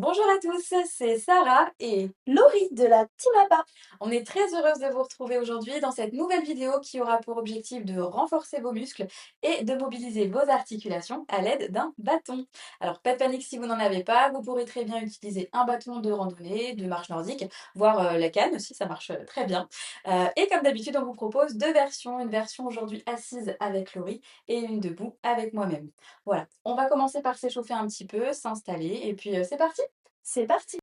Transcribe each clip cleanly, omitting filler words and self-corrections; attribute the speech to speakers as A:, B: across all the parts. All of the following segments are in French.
A: Bonjour à tous, c'est Sarah et
B: Laurie de la Team ABBA.
A: on est très heureuse de vous retrouver aujourd'hui dans cette nouvelle vidéo qui aura pour objectif de renforcer vos muscles et de mobiliser vos articulations à l'aide d'un bâton. Alors pas de panique si vous n'en avez pas, vous pourrez très bien utiliser un bâton de randonnée, de marche nordique, voire la canne aussi, ça marche très bien. Et comme d'habitude, on vous propose deux versions, une version aujourd'hui assise avec Laurie et une debout avec moi-même. Voilà, on va commencer par s'échauffer un petit peu, s'installer et puis c'est parti.
B: C'est parti.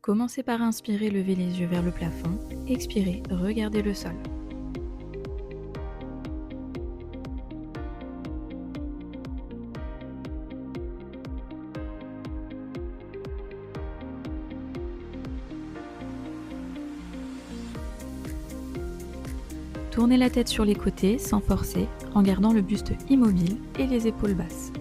C: Commencez par inspirer, levez les yeux vers le plafond. Expirez, regardez le sol. Tournez la tête sur les côtés sans forcer, en gardant le buste immobile et les épaules basses.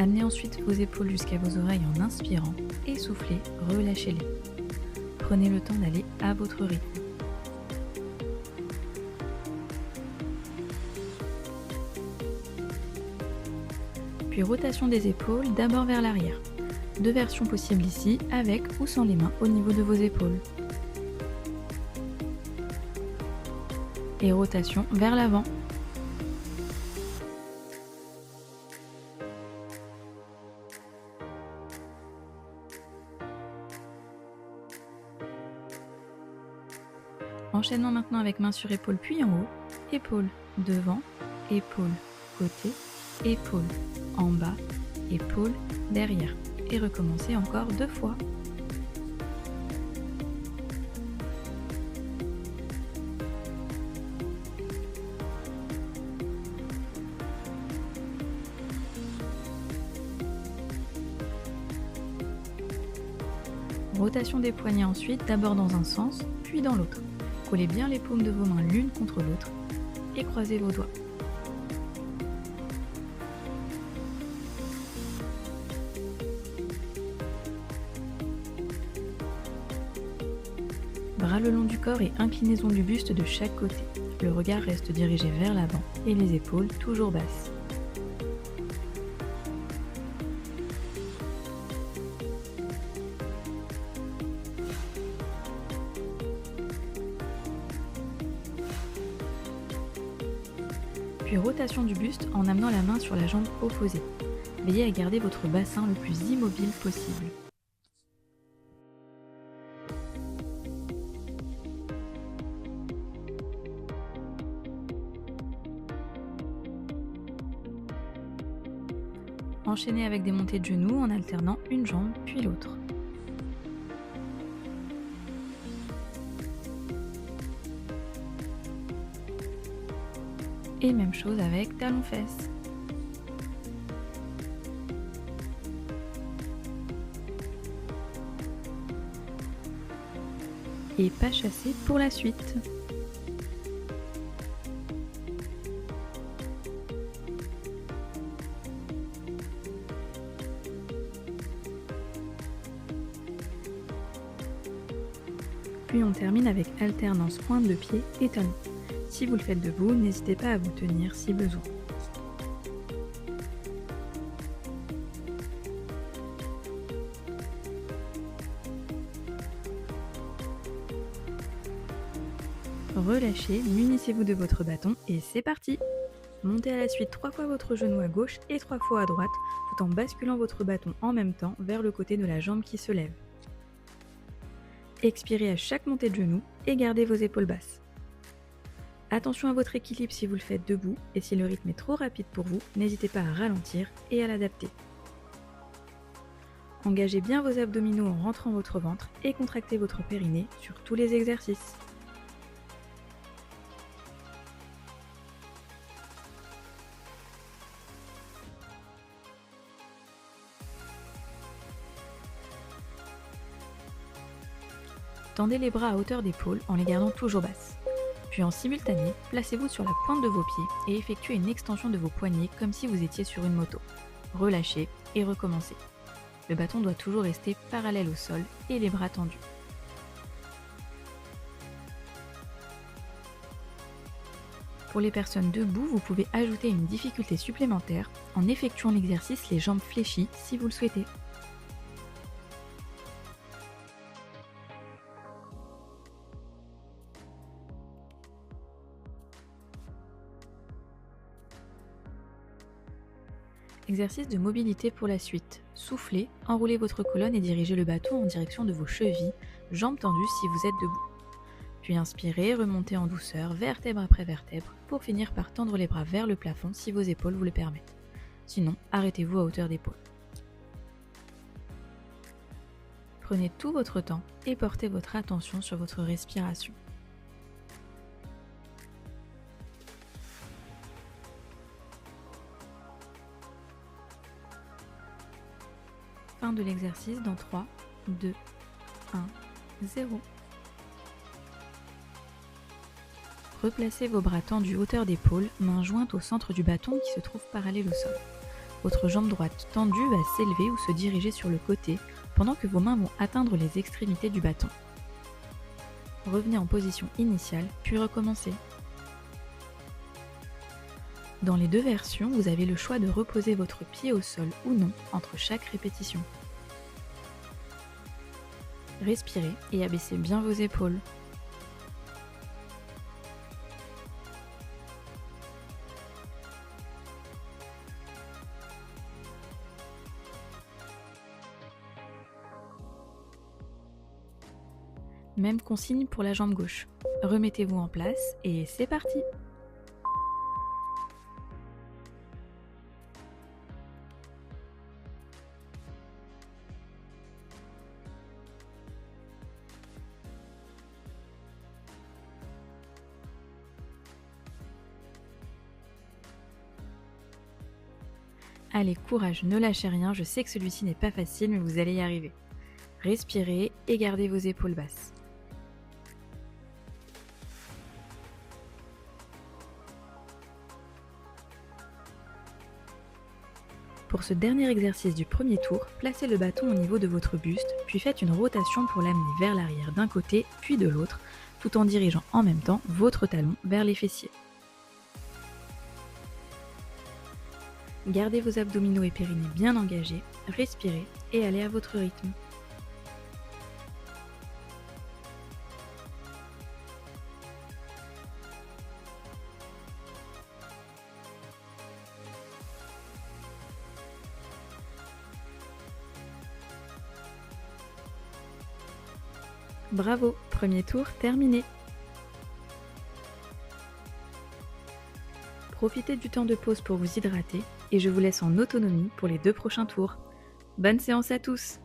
C: Amenez ensuite vos épaules jusqu'à vos oreilles en inspirant et soufflez, relâchez-les. Prenez le temps d'aller à votre rythme. Puis rotation des épaules, d'abord vers l'arrière. Deux versions possibles ici, avec ou sans les mains au niveau de vos épaules. Et rotation vers l'avant. Enchaînement maintenant avec main sur épaule puis en haut, épaule devant, épaule côté, épaule en bas, épaule derrière. Et recommencez encore 2 fois. Rotation des poignets ensuite, d'abord dans un sens, puis dans l'autre. Collez bien les paumes de vos mains l'une contre l'autre et croisez vos doigts. Bras le long du corps et inclinaison du buste de chaque côté. Le regard reste dirigé vers l'avant et les épaules toujours basses. Puis rotation du buste en amenant la main sur la jambe opposée. Veillez à garder votre bassin le plus immobile possible. Enchaînez avec des montées de genoux en alternant une jambe puis l'autre. Et même chose avec talons-fesses. Et pas chassé pour la suite. Puis on termine avec alternance pointe de pied et talons. Si vous le faites debout, n'hésitez pas à vous tenir si besoin. Relâchez, munissez-vous de votre bâton et c'est parti! Montez à la suite 3 fois votre genou à gauche et 3 fois à droite, tout en basculant votre bâton en même temps vers le côté de la jambe qui se lève. Expirez à chaque montée de genou et gardez vos épaules basses. Attention à votre équilibre si vous le faites debout et si le rythme est trop rapide pour vous, n'hésitez pas à ralentir et à l'adapter. Engagez bien vos abdominaux en rentrant votre ventre et contractez votre périnée sur tous les exercices. Tendez les bras à hauteur d'épaule en les gardant toujours basses. Puis en simultané, placez-vous sur la pointe de vos pieds et effectuez une extension de vos poignets comme si vous étiez sur une moto. Relâchez et recommencez. Le bâton doit toujours rester parallèle au sol et les bras tendus. Pour les personnes debout, vous pouvez ajouter une difficulté supplémentaire en effectuant l'exercice les jambes fléchies si vous le souhaitez. Exercice de mobilité pour la suite. Soufflez, enroulez votre colonne et dirigez le bâton en direction de vos chevilles, jambes tendues si vous êtes debout. Puis inspirez, remontez en douceur, vertèbre après vertèbre, pour finir par tendre les bras vers le plafond si vos épaules vous le permettent. Sinon, arrêtez-vous à hauteur d'épaule. Prenez tout votre temps et portez votre attention sur votre respiration. Fin de l'exercice dans 3, 2, 1, 0. Replacez vos bras tendus hauteur d'épaule, mains jointes au centre du bâton qui se trouve parallèle au sol. Votre jambe droite tendue va s'élever ou se diriger sur le côté pendant que vos mains vont atteindre les extrémités du bâton. Revenez en position initiale, puis recommencez. Dans les deux versions, vous avez le choix de reposer votre pied au sol ou non entre chaque répétition. Respirez et abaissez bien vos épaules. Même consigne pour la jambe gauche. Remettez-vous en place et c'est parti! Allez, courage, ne lâchez rien, je sais que celui-ci n'est pas facile, mais vous allez y arriver. Respirez et gardez vos épaules basses. Pour ce dernier exercice du premier tour, placez le bâton au niveau de votre buste, puis faites une rotation pour l'amener vers l'arrière d'un côté, puis de l'autre, tout en dirigeant en même temps votre talon vers les fessiers. Gardez vos abdominaux et périnées bien engagés, respirez et allez à votre rythme. Bravo, premier tour terminé. Profitez du temps de pause pour vous hydrater et je vous laisse en autonomie pour les 2 prochains tours. Bonne séance à tous!